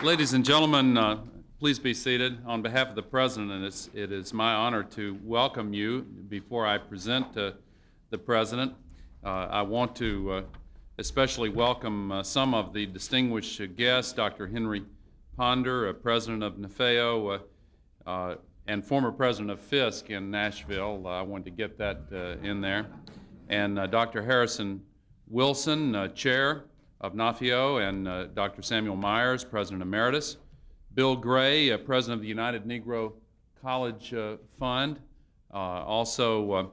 Ladies and gentlemen, please be seated. On behalf of the President, it is my honor to welcome you. Before I present the President, I want to especially welcome some of the distinguished guests, Dr. Henry Ponder, President of NAFEO, and former President of Fisk in Nashville. I wanted to get that in there. And Dr. Harrison Wilson, Chair of NAFEO, and Dr. Samuel Myers, President Emeritus. Bill Gray, President of the United Negro College Fund. Also,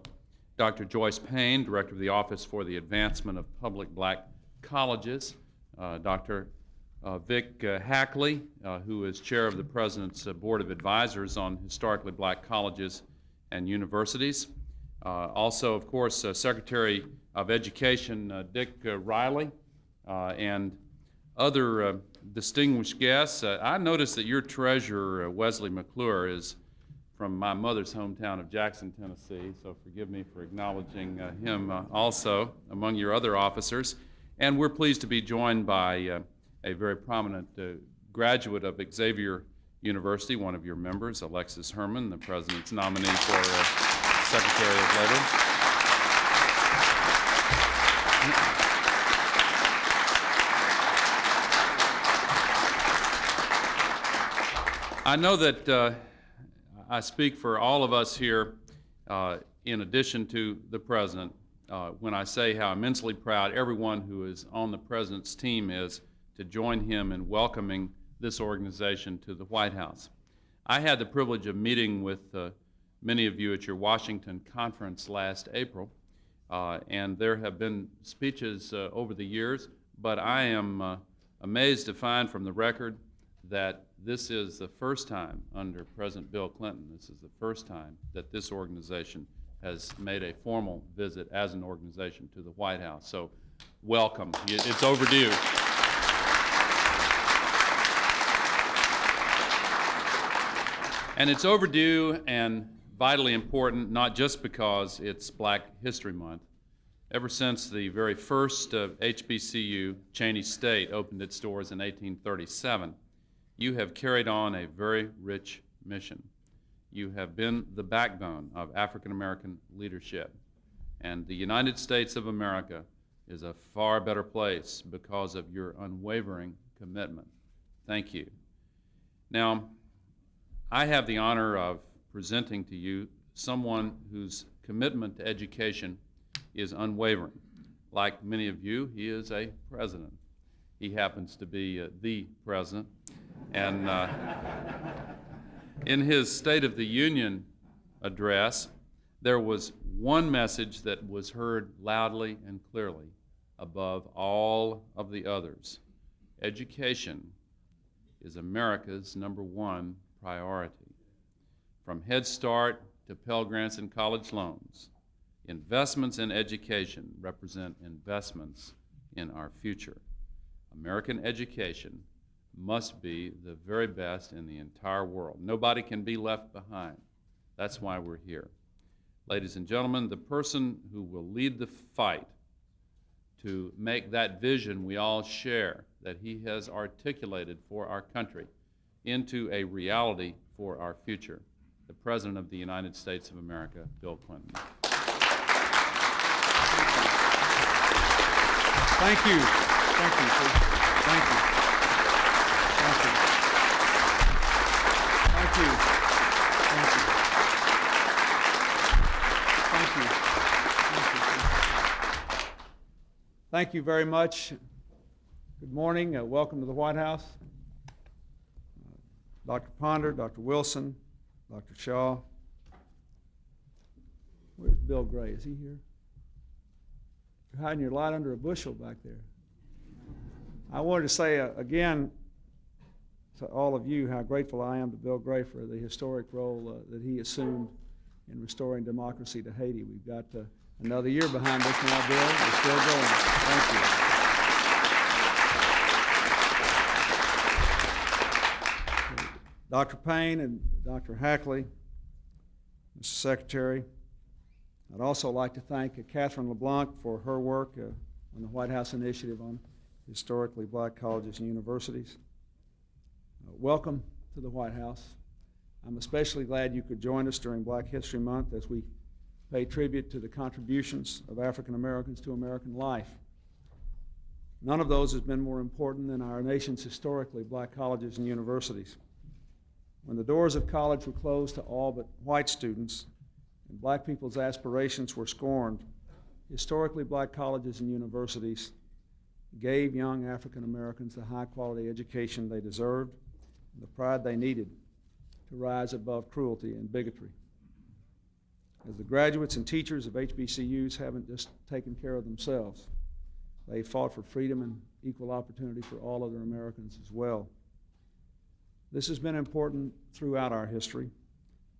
Dr. Joyce Payne, Director of the Office for the Advancement of Public Black Colleges. Dr. Vic Hackley, who is Chair of the President's Board of Advisors on Historically Black Colleges and Universities. Also, of course, Secretary of Education Dick Riley, and other distinguished guests. I noticed that your treasurer, Wesley McClure, is from my mother's hometown of Jackson, Tennessee, so forgive me for acknowledging him also among your other officers. And we're pleased to be joined by a very prominent graduate of Xavier University, one of your members, Alexis Herman, the President's nominee for Secretary of Labor. I know that I speak for all of us here, in addition to the President, when I say how immensely proud everyone who is on the President's team is to join him in welcoming this organization to the White House. I had the privilege of meeting with many of you at your Washington conference last April, and there have been speeches over the years, but I am amazed to find from the record that this is the first time under President Bill Clinton, this is the first time that this organization has made a formal visit as an organization to the White House. So welcome. It's overdue. And it's overdue and vitally important, not just because it's Black History Month. Ever since the very first HBCU, Cheney State, opened its doors in 1837, you have carried on a very rich mission. You have been the backbone of African American leadership. And the United States of America is a far better place because of your unwavering commitment. Thank you. Now, I have the honor of presenting to you someone whose commitment to education is unwavering. Like many of you, he is a president. He happens to be the president. And in his State of the Union address, there was one message that was heard loudly and clearly above all of the others. Education is America's #1 priority. From Head Start to Pell Grants and college loans, investments in education represent investments in our future. American education must be the very best in the entire world. Nobody can be left behind. That's why we're here. Ladies and gentlemen, the person who will lead the fight to make that vision we all share, that he has articulated for our country, into a reality for our future, the President of the United States of America, Bill Clinton. Thank you. Thank you. Thank you. Thank you. Thank you. Thank you. Thank you. Thank you. Thank you very much. Good morning. Welcome to the White House. Dr. Ponder, Dr. Wilson, Dr. Shaw. Where's Bill Gray? Is he here? You're hiding your light under a bushel back there. I wanted to say again to all of you how grateful I am to Bill Gray for the historic role that he assumed in restoring democracy to Haiti. We've got another year behind us now, Bill. We're still going. Thank you. Dr. Payne and Dr. Hackley, Mr. Secretary, I'd also like to thank Catherine LeBlanc for her work on the White House Initiative on Historically Black Colleges and Universities. Welcome to the White House. I'm especially glad you could join us during Black History Month as we pay tribute to the contributions of African Americans to American life. None of those has been more important than our nation's historically black colleges and universities. When the doors of college were closed to all but white students and black people's aspirations were scorned, historically black colleges and universities gave young African Americans the high-quality education they deserved and the pride they needed to rise above cruelty and bigotry. As the graduates and teachers of HBCUs haven't just taken care of themselves, they fought for freedom and equal opportunity for all other Americans as well. This has been important throughout our history,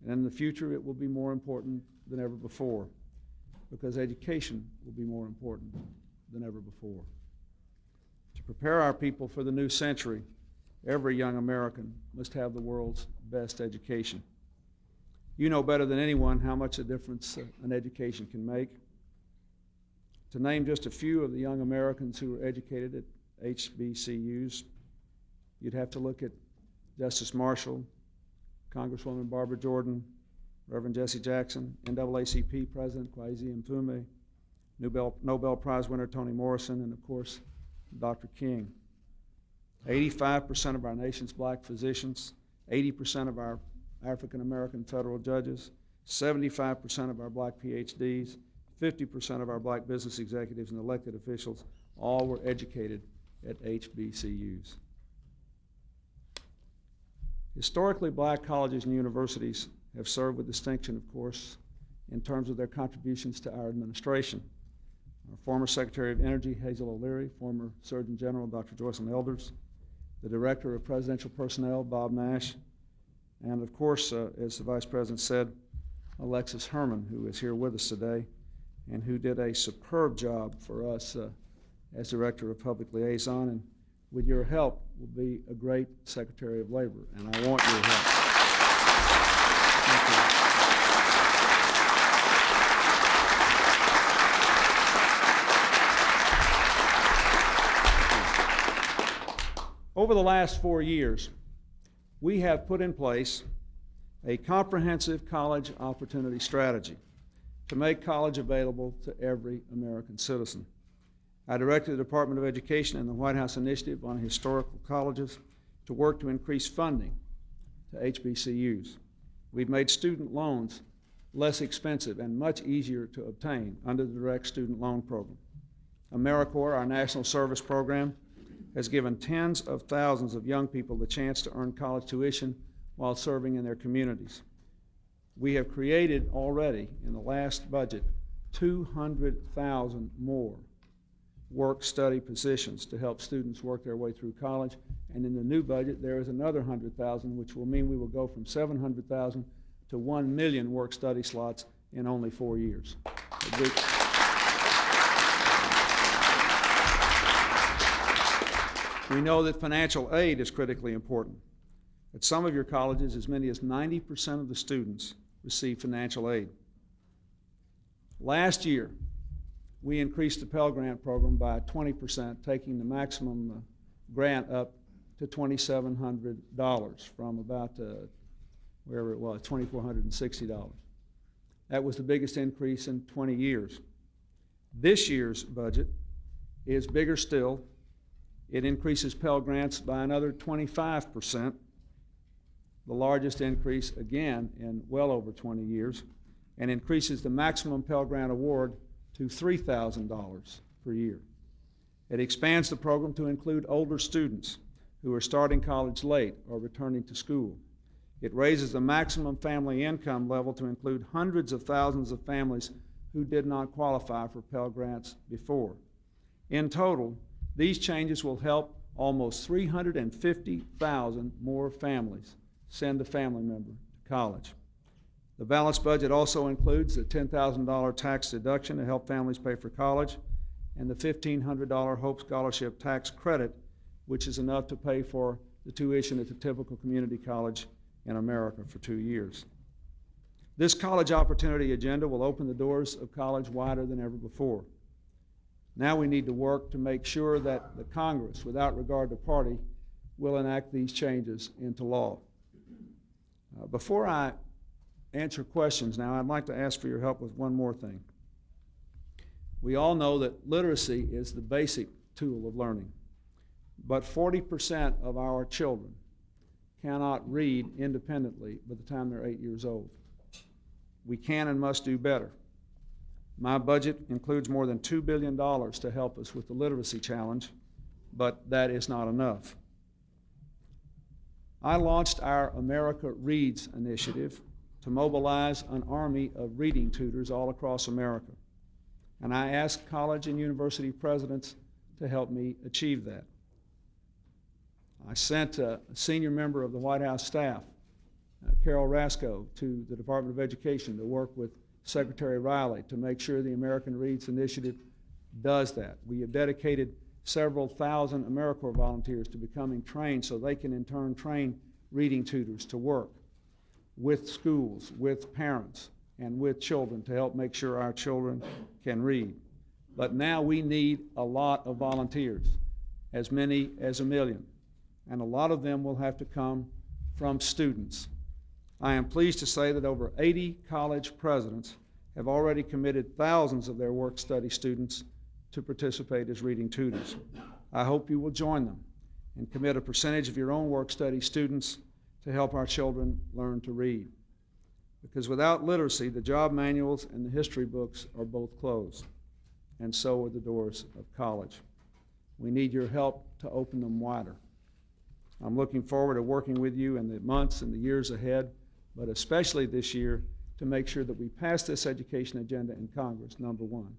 and in the future it will be more important than ever before, because education will be more important than ever before. To prepare our people for the new century, every young American must have the world's best education. You know better than anyone how much a difference an education can make. To name just a few of the young Americans who were educated at HBCUs, you'd have to look at Justice Marshall, Congresswoman Barbara Jordan, Reverend Jesse Jackson, NAACP President Kwesi Mfume, Nobel Prize winner Toni Morrison, and of course, Dr. King. 85% of our nation's black physicians, 80% of our African American federal judges, 75% of our black PhDs, 50% of our black business executives and elected officials all were educated at HBCUs. Historically black colleges and universities have served with distinction, of course, in terms of their contributions to our administration. Our former Secretary of Energy, Hazel O'Leary, former Surgeon General, Dr. Joycelyn Elders, the Director of Presidential Personnel, Bob Nash, and of course, as the Vice President said, Alexis Herman, who is here with us today, and who did a superb job for us as Director of Public Liaison, and with your help will be a great Secretary of Labor, and I want your help. Thank you. Over the last 4 years, we have put in place a comprehensive college opportunity strategy to make college available to every American citizen. I directed the Department of Education and the White House Initiative on Historical Colleges to work to increase funding to HBCUs. We've made student loans less expensive and much easier to obtain under the Direct Student Loan Program. AmeriCorps, our national service program, has given tens of thousands of young people the chance to earn college tuition while serving in their communities. We have created already, in the last budget, 200,000 more work-study positions to help students work their way through college. And in the new budget, there is another 100,000, which will mean we will go from 700,000 to 1 million work-study slots in only 4 years. We know that financial aid is critically important. At some of your colleges, as many as 90% of the students receive financial aid. Last year, we increased the Pell Grant program by 20%, taking the maximum grant up to $2,700 from about wherever it was, $2,460. That was the biggest increase in 20 years. This year's budget is bigger still. It increases Pell Grants by another 25%, the largest increase, again, in well over 20 years, and increases the maximum Pell Grant award to $3,000 per year. It expands the program to include older students who are starting college late or returning to school. It raises the maximum family income level to include hundreds of thousands of families who did not qualify for Pell Grants before. In total, these changes will help almost 350,000 more families send a family member to college. The balanced budget also includes the $10,000 tax deduction to help families pay for college and the $1,500 Hope Scholarship tax credit, which is enough to pay for the tuition at the typical community college in America for 2 years. This college opportunity agenda will open the doors of college wider than ever before. Now we need to work to make sure that the Congress, without regard to party, will enact these changes into law. Before I answer questions now, I'd like to ask for your help with one more thing. We all know that literacy is the basic tool of learning, but 40% of our children cannot read independently by the time they're 8 years old. We can and must do better. My budget includes more than $2 billion to help us with the literacy challenge, but that is not enough. I launched our America Reads initiative to mobilize an army of reading tutors all across America, and I asked college and university presidents to help me achieve that. I sent a senior member of the White House staff, Carol Rasko, to the Department of Education to work with Secretary Riley to make sure the American Reads Initiative does that. We have dedicated several thousand AmeriCorps volunteers to becoming trained so they can in turn train reading tutors to work with schools, with parents, and with children to help make sure our children can read. But now we need a lot of volunteers, as many as 1 million, and a lot of them will have to come from students. I am pleased to say that over 80 college presidents have already committed thousands of their work-study students to participate as reading tutors. I hope you will join them and commit a percentage of your own work-study students to help our children learn to read. Because without literacy, the job manuals and the history books are both closed, and so are the doors of college. We need your help to open them wider. I'm looking forward to working with you in the months and the years ahead, but especially this year, to make sure that we pass this education agenda in Congress, number one.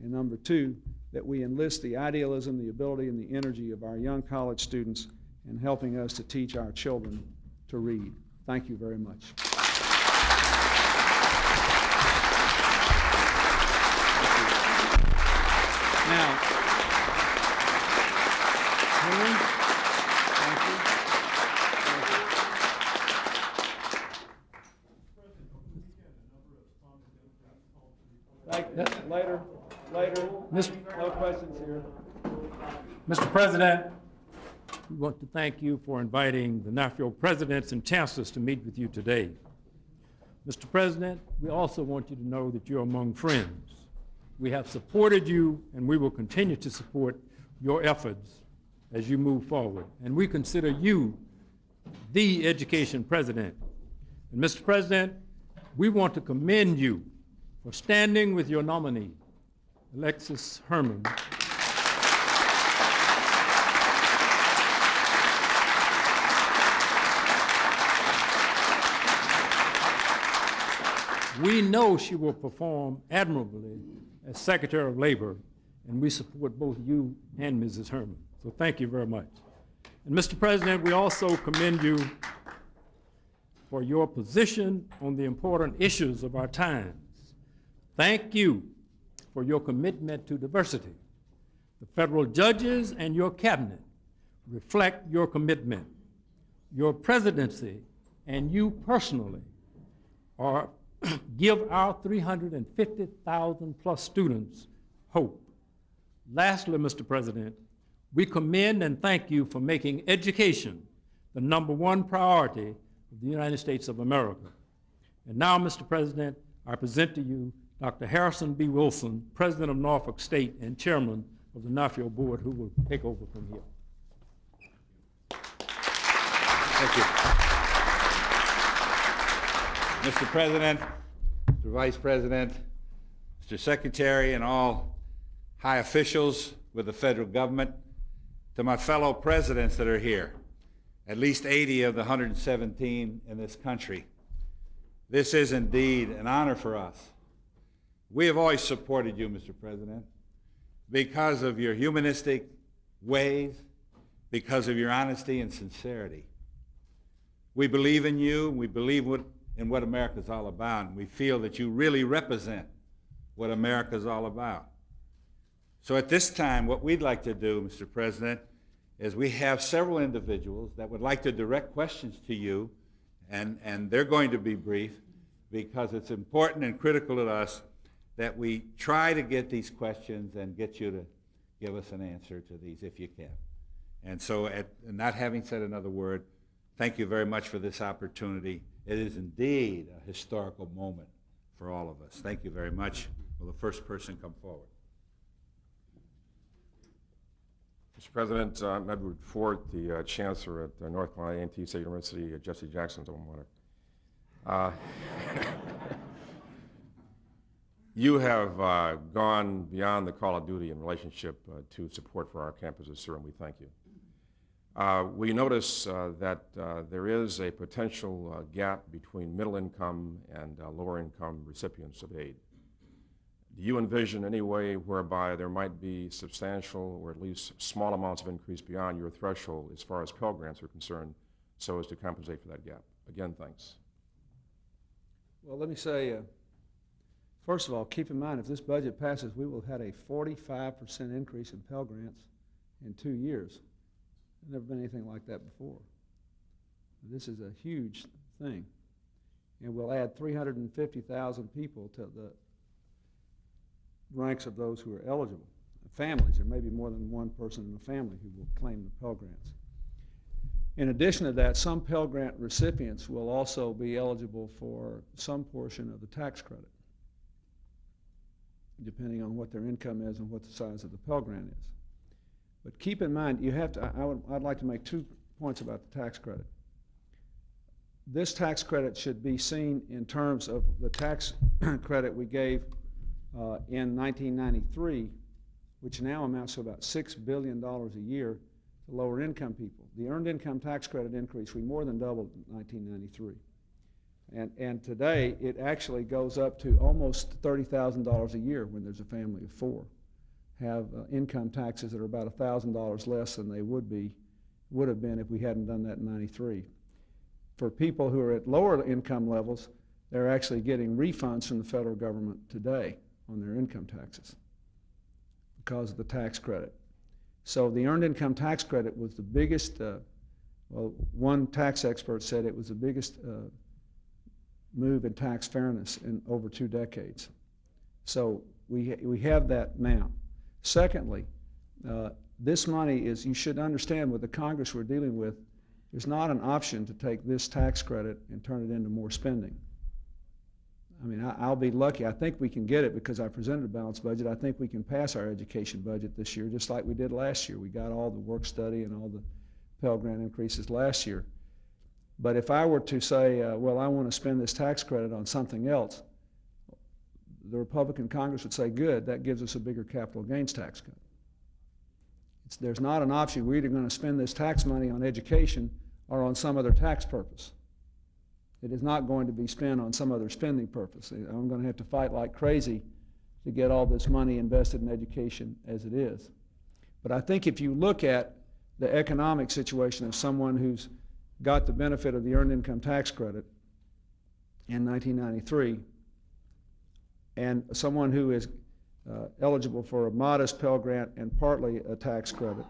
And number two, that we enlist the idealism, the ability, and the energy of our young college students in helping us to teach our children to read. Thank you very much. Now, Henry, thank you. Later. No questions here. Mr. President, we want to thank you for inviting the NAFIO presidents and chancellors to meet with you today. Mr. President, we also want you to know that you're among friends. We have supported you, and we will continue to support your efforts as you move forward. And we consider you the education president. And Mr. President, we want to commend you for standing with your nominee, Alexis Herman, we know she will perform admirably as Secretary of Labor, and we support both you and Mrs. Herman. So thank you very much. And Mr. President, we also commend you for your position on the important issues of our times. Thank you for your commitment to diversity. The federal judges and your cabinet reflect your commitment. Your presidency and you personally give our 350,000 plus students hope. Lastly, Mr. President, we commend and thank you for making education the #1 priority of the United States of America. And now, Mr. President, I present to you Dr. Harrison B. Wilson, President of Norfolk State and Chairman of the NAFIO Board, who will take over from here. Thank you. Mr. President, Mr. Vice President, Mr. Secretary, and all high officials with the federal government, to my fellow presidents that are here, at least 80 of the 117 in this country. This is indeed an honor for us. We have always supported you, Mr. President, because of your humanistic ways, because of your honesty and sincerity. We believe in you, we believe in what America's all about, and we feel that you really represent what America's all about. So at this time, what we'd like to do, Mr. President, is we have several individuals that would like to direct questions to you, and they're going to be brief because it's important and critical to us that we try to get these questions and get you to give us an answer to these if you can. And so, not having said another word, thank you very much for this opportunity. It is indeed a historical moment for all of us. Thank you very much. Will the first person come forward? Mr. President, I'm Edward Ford, the Chancellor at North Carolina A&T State University, Jesse Jackson's alma mater. You have gone beyond the call of duty in relationship to support for our campuses, sir, and we thank you. We notice that there is a potential gap between middle income and lower income recipients of aid. Do you envision any way whereby there might be substantial or at least small amounts of increase beyond your threshold as far as Pell Grants are concerned so as to compensate for that gap? Again, thanks. Well, let me say, first of all, keep in mind, if this budget passes, we will have had a 45% increase in Pell Grants in 2 years. There's never been anything like that before. This is a huge thing. And we'll add 350,000 people to the ranks of those who are eligible. Families, there may be more than one person in the family who will claim the Pell Grants. In addition to that, some Pell Grant recipients will also be eligible for some portion of the tax credit, depending on what their income is and what the size of the Pell Grant is. But keep in mind, you have to, I'd like to make 2 points about the tax credit. This tax credit should be seen in terms of the tax credit we gave in 1993, which now amounts to about $6 billion a year to lower income people. The earned income tax credit increase, we more than doubled in 1993. And today, it actually goes up to almost $30,000 a year when there's a family of 4. Have income taxes that are about $1,000 less than they would have been if we hadn't done that in 93. For people who are at lower income levels, they're actually getting refunds from the federal government today on their income taxes because of the tax credit. So the earned income tax credit was the biggest, well, one tax expert said it was the biggest move in tax fairness in over 2 decades. So we have that now. Secondly, this money is, you should understand with the Congress we're dealing with, there's not an option to take this tax credit and turn it into more spending. I mean, I'll be lucky. I think we can get it because I presented a balanced budget. I think we can pass our education budget this year just like we did last year. We got all the work study and all the Pell Grant increases last year. But if I were to say, well, I want to spend this tax credit on something else, the Republican Congress would say, good, that gives us a bigger capital gains tax cut. There's not an option. We're either going to spend this tax money on education or on some other tax purpose. It is not going to be spent on some other spending purpose. I'm going to have to fight like crazy to get all this money invested in education as it is. But I think if you look at the economic situation of someone who's got the benefit of the earned income tax credit in 1993 and someone who is eligible for a modest Pell Grant and partly a tax credit,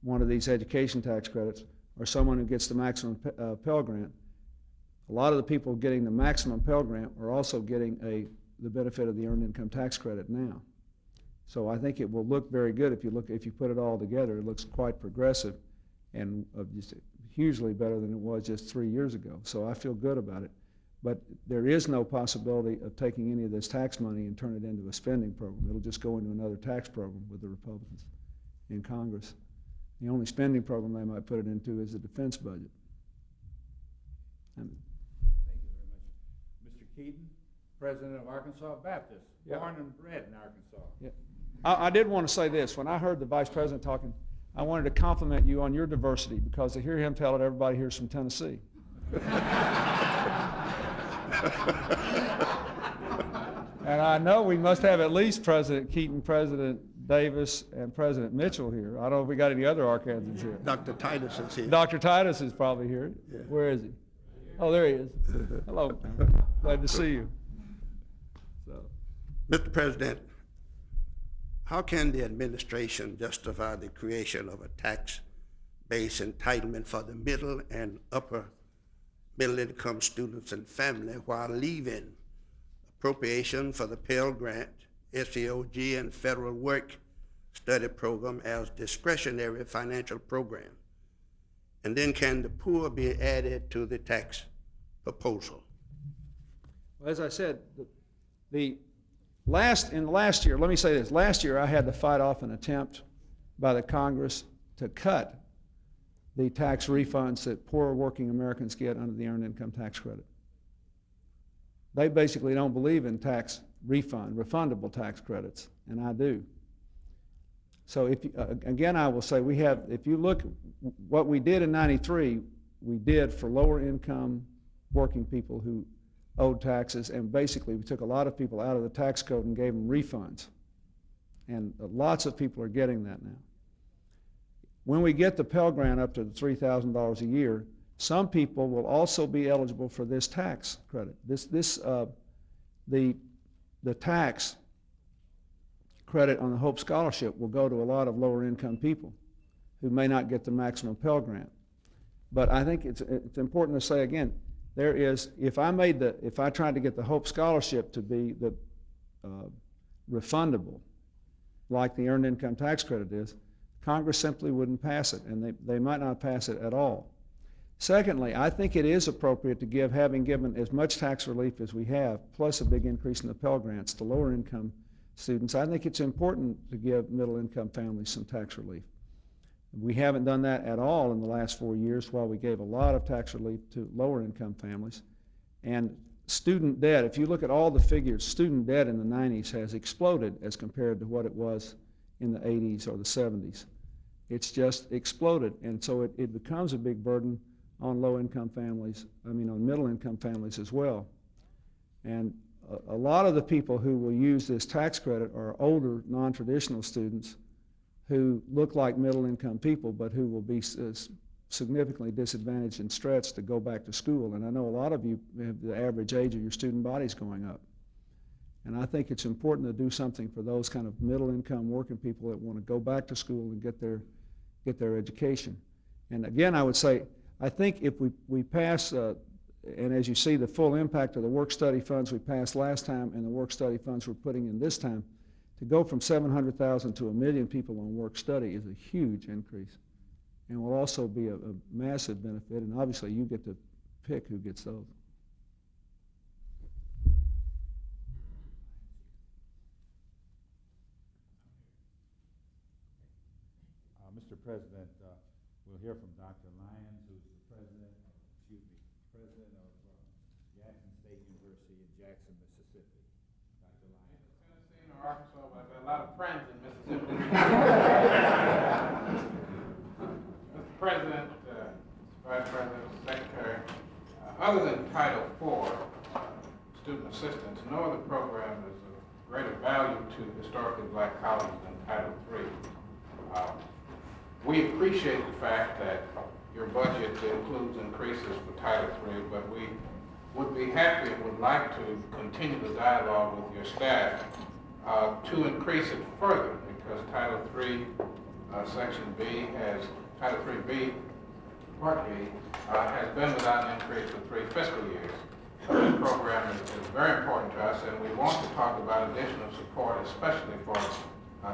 one of these education tax credits, or someone who gets the maximum Pell Grant, a lot of the people getting the maximum Pell Grant are also getting the benefit of the earned income tax credit now. So I think it will look very good if you put it all together. It looks quite progressive and just hugely better than it was just 3 years ago. So I feel good about it. But there is no possibility of taking any of this tax money and turn it into a spending program. It'll just go into another tax program with the Republicans in Congress. The only spending program they might put it into is the defense budget. Thank you very much. Mr. Keaton, President of Arkansas Baptist, born and bred in Arkansas. Yeah. I did want to say this. When I heard the Vice President talking, I wanted to compliment you on your diversity because to hear him tell it, everybody here's from Tennessee. And I know we must have at least President Keaton, President Davis, and President Mitchell here. I don't know if we got any other Arkansans here. Dr. Titus is here. Dr. Titus is probably here. Yeah. Where is he? Oh, there he is. Hello. Glad to see you. So. Mr. President, how can the administration justify the creation of a tax-based entitlement for the middle and upper middle-income students and family while leaving appropriation for the Pell Grant, SEOG, and federal work study program as discretionary financial program? And then can the poor be added to the tax proposal? Well, as I said, in the last year, let me say this, last year I had to fight off an attempt by the Congress to cut the tax refunds that poor working Americans get under the Earned Income Tax Credit. They basically don't believe in tax refundable tax credits, and I do. So again, I will say if you look, what we did in '93, we did for lower income working people who owed taxes, and basically we took a lot of people out of the tax code and gave them refunds. And lots of people are getting that now. When we get the Pell Grant up to the $3,000 a year, some people will also be eligible for this tax credit. The tax credit on the Hope Scholarship will go to a lot of lower income people who may not get the maximum Pell Grant. But I think it's important to say again, if I tried to get the Hope Scholarship to be refundable, like the Earned Income Tax Credit is, Congress simply wouldn't pass it, and they might not pass it at all. Secondly, I think it is appropriate to having given as much tax relief as we have, plus a big increase in the Pell Grants to lower income students, I think it's important to give middle income families some tax relief. We haven't done that at all in the last 4 years, while we gave a lot of tax relief to lower income families. And student debt, if you look at all the figures, student debt in the 90s has exploded as compared to what it was in the 80s or the 70s. It's just exploded, and so it becomes a big burden on low-income families, on middle-income families as well. And a lot of the people who will use this tax credit are older, non-traditional students who look like middle-income people, but who will be significantly disadvantaged and stretched to go back to school. And I know a lot of you have the average age of your student bodies going up. And I think it's important to do something for those kind of middle-income working people that want to go back to school and get their education. And again, I would say, I think if we pass, and as you see, the full impact of the work-study funds we passed last time and the work-study funds we're putting in this time, to go from 700,000 to 1 million people on work-study is a huge increase, and will also be a massive benefit, and obviously you get to pick who gets those. Mr. President, we'll hear from Dr. Lyons, who's the president of Jackson State University in Jackson, Mississippi. Dr. Lyons. Tennessee or Arkansas, but I've got a lot of friends in Mississippi. Mr. President, Vice President, Secretary, other than Title IV, student assistance, no other program is of greater value to historically black colleges than Title III. We appreciate the fact that your budget includes increases for Title III, but we would be happy and would like to continue the dialogue with your staff to increase it further, because Title III, Section B Title III-B, Part B, has been without an increase for 3 fiscal years. This program is very important to us, and we want to talk about additional support, especially for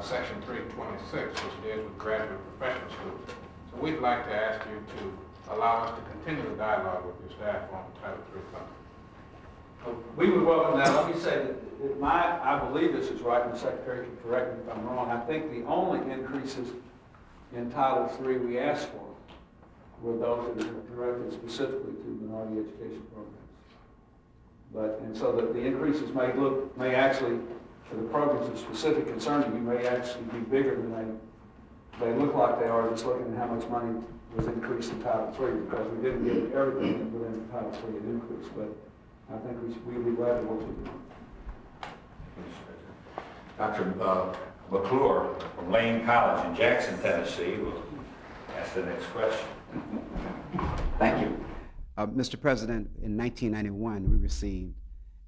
Section 326, which deals with graduate professional schools. So we'd like to ask you to allow us to continue the dialogue with your staff on Title III funding. We would welcome that. Let me say that I believe this is right, and the Secretary can correct me if I'm wrong. I think the only increases in Title III we asked for were those that are directed specifically to minority education programs. And so that the increases may actually, for the programs of specific concern to you, may actually be bigger than they look like they are, just looking at how much money was increased in Title III, because we didn't get everything within Title III an increase. But I think we'd be glad to work with you. Dr. McClure from Lane College in Jackson, Tennessee, will ask the next question. Thank you. Mr. President, in 1991, we received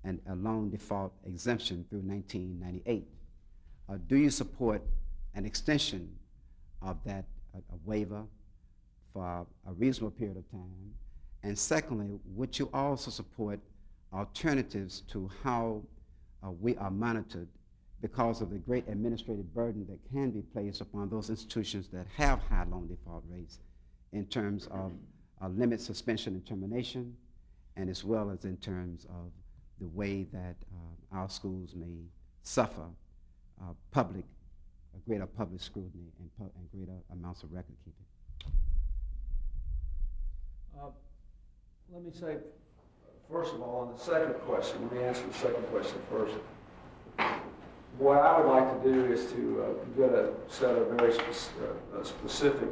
a loan default exemption through 1998. Do you support an extension of that a waiver for a reasonable period of time? And secondly, would you also support alternatives to how we are monitored because of the great administrative burden that can be placed upon those institutions that have high loan default rates in terms of limit suspension and termination, and as well as in terms of the way that our schools may suffer greater public scrutiny and greater amounts of record keeping. Let me say, first of all, on the second question, let me answer the second question first. What I would like to do is to get a set of very specific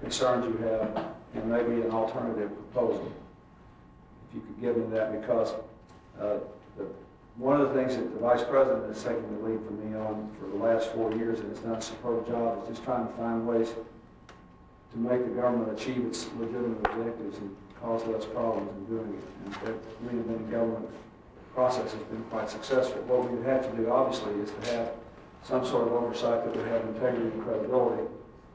concerns you have and maybe an alternative proposal. If you could give me that, because one of the things that the Vice President has taken the lead from me on for the last 4 years and has done a superb job is just trying to find ways to make the government achieve its legitimate objectives and cause less problems in doing it. And that reinventing government process has been quite successful. What we would have to do, obviously, is to have some sort of oversight that would have integrity and credibility.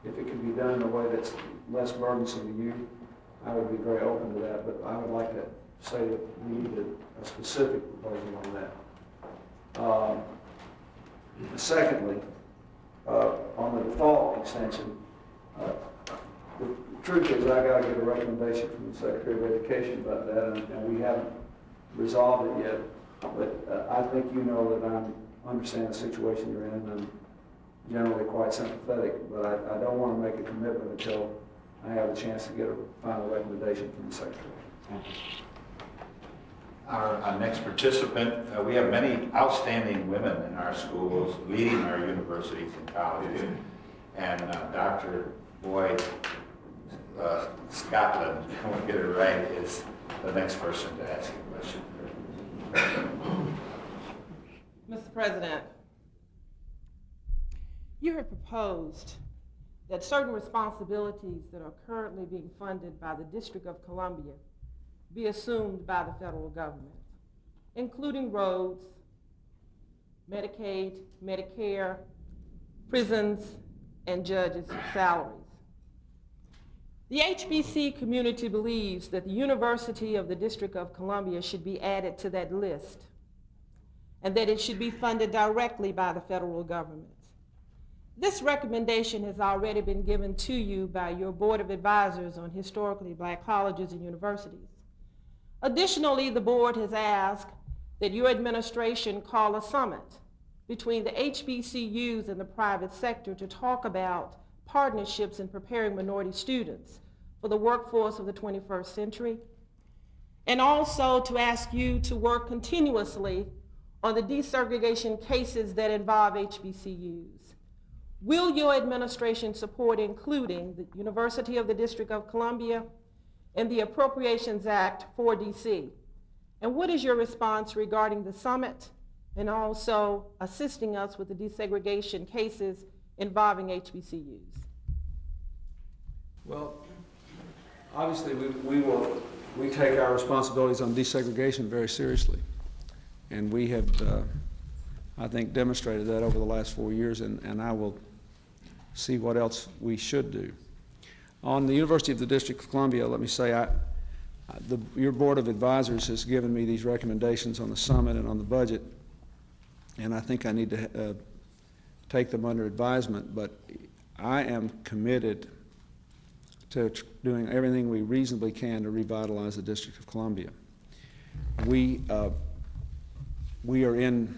If it can be done in a way that's less burdensome to you, I would be very open to that, but I would like to say that we need a specific proposal on that. Secondly, on the default extension, the truth is I got to get a recommendation from the Secretary of Education about that, and we haven't resolved it yet. But I think you know that I understand the situation you're in, and I'm generally quite sympathetic, but I don't want to make a commitment until I have a chance to get a final recommendation from the Secretary. Thank you. Our next participant, we have many outstanding women in our schools, leading our universities and colleges. And Dr. Boyd Scotland, I want to get it right, is the next person to ask a question. Mr. President, you have proposed that certain responsibilities that are currently being funded by the District of Columbia be assumed by the federal government, including roads, Medicaid, Medicare, prisons, and judges' salaries. The HBC community believes that the University of the District of Columbia should be added to that list, and that it should be funded directly by the federal government. This recommendation has already been given to you by your Board of Advisors on Historically Black Colleges and Universities. Additionally, the board has asked that your administration call a summit between the HBCUs and the private sector to talk about partnerships in preparing minority students for the workforce of the 21st century, and also to ask you to work continuously on the desegregation cases that involve HBCUs. Will your administration support including the University of the District of Columbia and the Appropriations Act for DC? And what is your response regarding the summit and also assisting us with the desegregation cases involving HBCUs? Well, obviously we take our responsibilities on desegregation very seriously. And we have, I think, demonstrated that over the last 4 years, and I will see what else we should do. On the University of the District of Columbia, let me say, your Board of Advisors has given me these recommendations on the summit and on the budget, and I think I need to take them under advisement, but I am committed to doing everything we reasonably can to revitalize the District of Columbia. We are in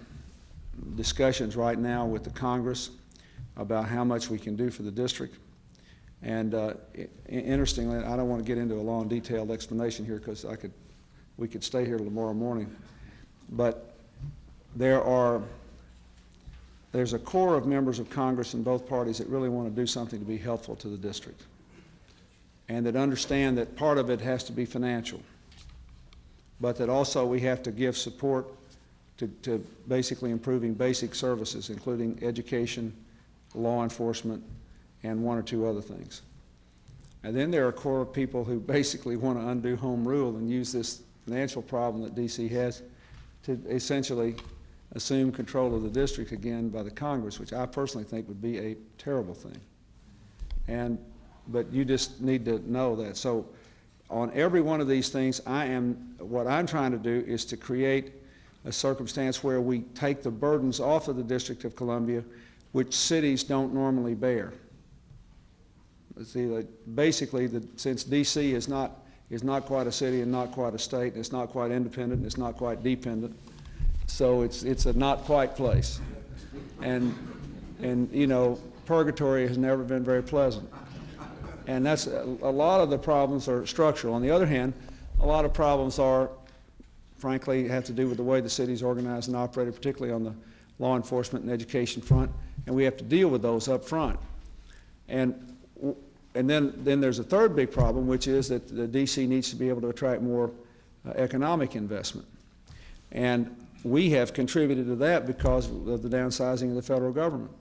discussions right now with the Congress about how much we can do for the district. And interestingly, I don't want to get into a long, detailed explanation here because we could stay here till tomorrow morning. But there's a core of members of Congress in both parties that really want to do something to be helpful to the district, and that understand that part of it has to be financial, but that also we have to give support to basically improving basic services, including education, law enforcement, and one or two other things. And then there are a core of people who basically want to undo home rule and use this financial problem that DC has to essentially assume control of the district again by the Congress, which I personally think would be a terrible thing. But you just need to know that. So on every one of these things, what I'm trying to do is to create a circumstance where we take the burdens off of the District of Columbia, which cities don't normally bear. See, basically, since D.C. is not quite a city and not quite a state, and it's not quite independent, and it's not quite dependent, so it's a not quite place. And you know, purgatory has never been very pleasant. And that's a lot of the problems are structural. On the other hand, a lot of problems are, frankly, have to do with the way the city's organized and operated, particularly on the law enforcement and education front, and we have to deal with those up front. And then there's a third big problem, which is that the D.C. needs to be able to attract more economic investment. And we have contributed to that because of the downsizing of the federal government,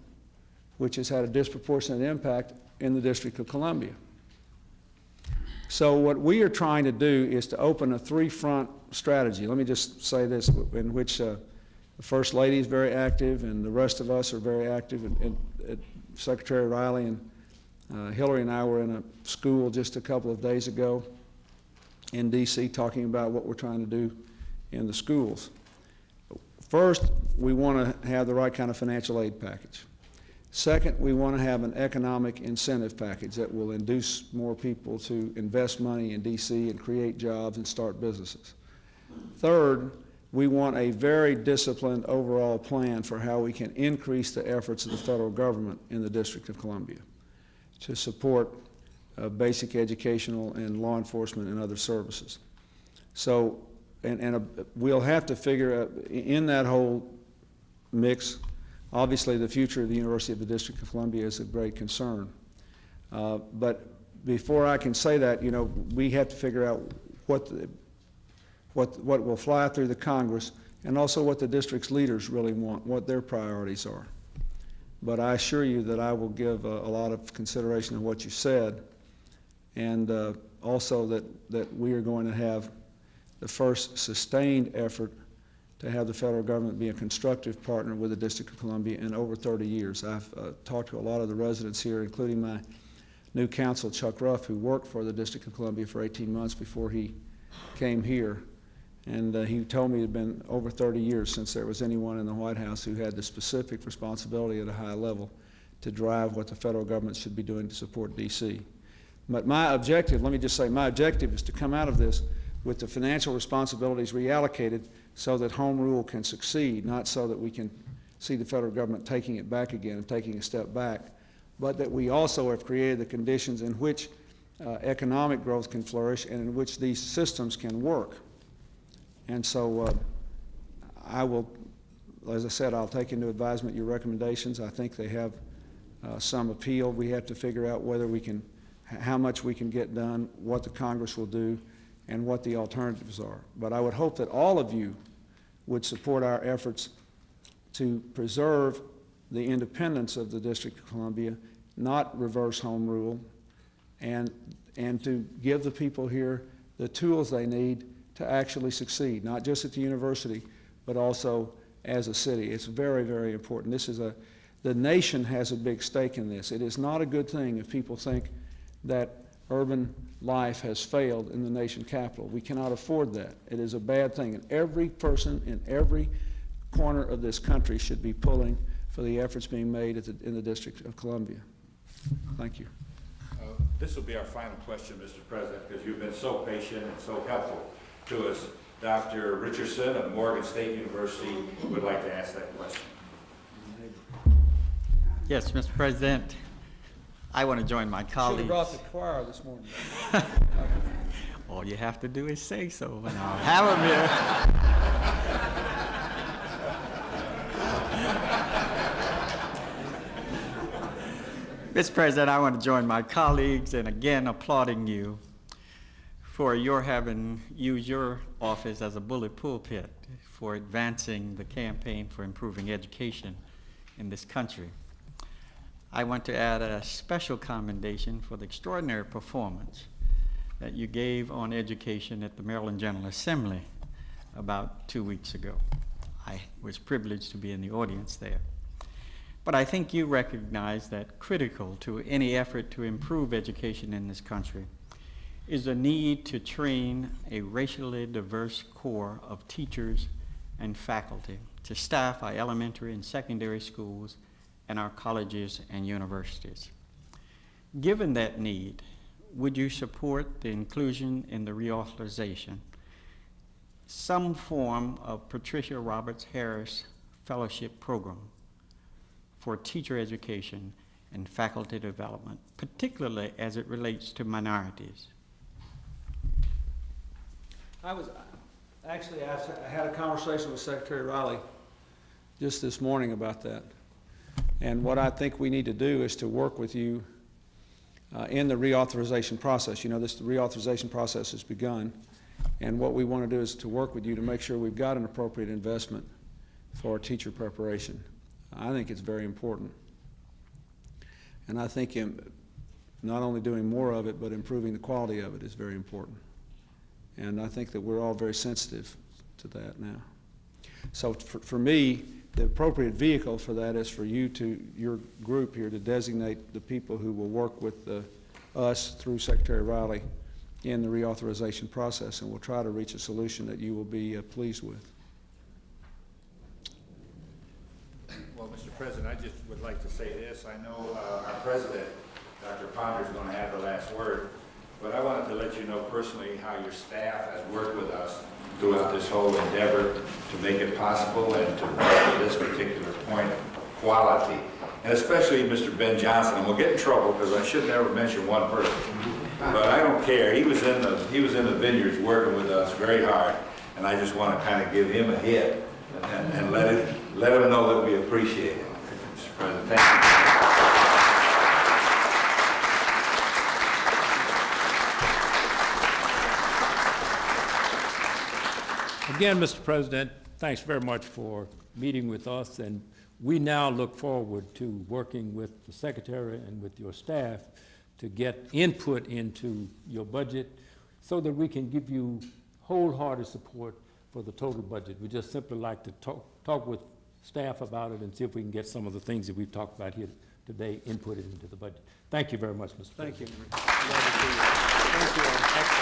which has had a disproportionate impact in the District of Columbia. So what we are trying to do is to open a three-front strategy. Let me just say this, in which the First Lady is very active and the rest of us are very active. And Secretary Riley and Hillary and I were in a school just a couple of days ago in D.C. talking about what we're trying to do in the schools. First, we want to have the right kind of financial aid package. Second, we want to have an economic incentive package that will induce more people to invest money in D.C. and create jobs and start businesses. Third, we want a very disciplined overall plan for how we can increase the efforts of the federal government in the District of Columbia to support basic educational and law enforcement and other services. So, we'll have to figure out, in that whole mix, obviously the future of the University of the District of Columbia is a great concern. But before I can say that, you know, we have to figure out what will fly through the Congress, and also what the district's leaders really want, what their priorities are. But I assure you that I will give a lot of consideration to what you said, and also that we are going to have the first sustained effort to have the federal government be a constructive partner with the District of Columbia in over 30 years. I've talked to a lot of the residents here, including my new counsel, Chuck Ruff, who worked for the District of Columbia for 18 months before he came here. And he told me it had been over 30 years since there was anyone in the White House who had the specific responsibility at a high level to drive what the federal government should be doing to support D.C. But my objective, let me just say, my objective is to come out of this with the financial responsibilities reallocated so that home rule can succeed, not so that we can see the federal government taking it back again and taking a step back, but that we also have created the conditions in which economic growth can flourish and in which these systems can work. And so I will, as I said, I'll take into advisement your recommendations. I think they have some appeal. We have to figure out whether we can, how much we can get done, what the Congress will do, and what the alternatives are. But I would hope that all of you would support our efforts to preserve the independence of the District of Columbia, not reverse home rule, and to give the people here the tools they need to actually succeed, not just at the university, but also as a city. It's very, very important. The nation has a big stake in this. It is not a good thing if people think that urban life has failed in the nation capital. We cannot afford that. It is a bad thing. And every person in every corner of this country should be pulling for the efforts being made in the District of Columbia. Thank you. This will be our final question, Mr. President, because you've been so patient and so helpful to us. Dr. Richardson of Morgan State University would like to ask that question. Yes, Mr. President, I want to join my colleagues. Should have brought the choir this morning. All you have to do is say so, and I'll have them here. Mr. President, I want to join my colleagues in again applauding you for your having used your office as a bullet pulpit for advancing the campaign for improving education in this country. I want to add a special commendation for the extraordinary performance that you gave on education at the Maryland General Assembly about 2 weeks ago. I was privileged to be in the audience there. But I think you recognize that critical to any effort to improve education in this country is the need to train a racially diverse corps of teachers and faculty to staff our elementary and secondary schools and our colleges and universities. Given that need, would you support the inclusion in the reauthorization some form of Patricia Roberts Harris Fellowship Program for teacher education and faculty development, particularly as it relates to minorities? I had a conversation with Secretary Riley just this morning about that. And what I think we need to do is to work with you in the reauthorization process. You know, the reauthorization process has begun. And what we want to do is to work with you to make sure we've got an appropriate investment for teacher preparation. I think it's very important. And I think not only doing more of it, but improving the quality of it is very important. And I think that we're all very sensitive to that now. So for me, the appropriate vehicle for that is for you your group here to designate the people who will work with us through Secretary Riley in the reauthorization process, and we'll try to reach a solution that you will be pleased with. Well, Mr. President, I just would like to say this. I know our president, Dr. Ponder, is going to have the last word, but I wanted to let you know personally how your staff has worked with us throughout this whole endeavor to make it possible and to get to this particular point of quality. And especially Mr. Ben Johnson, and we'll get in trouble because I should never mention one person. But I don't care. He was in the vineyards working with us very hard, and I just want to kind of give him a hit and let him know that we appreciate it. Mr. President, thank you. Again, Mr. President, thanks very much for meeting with us, and we now look forward to working with the Secretary and with your staff to get input into your budget so that we can give you wholehearted support for the total budget. We just simply like to talk with staff about it and see if we can get some of the things that we've talked about here today inputted into the budget. Thank you very much, Mr. President. Thank you. Thank you.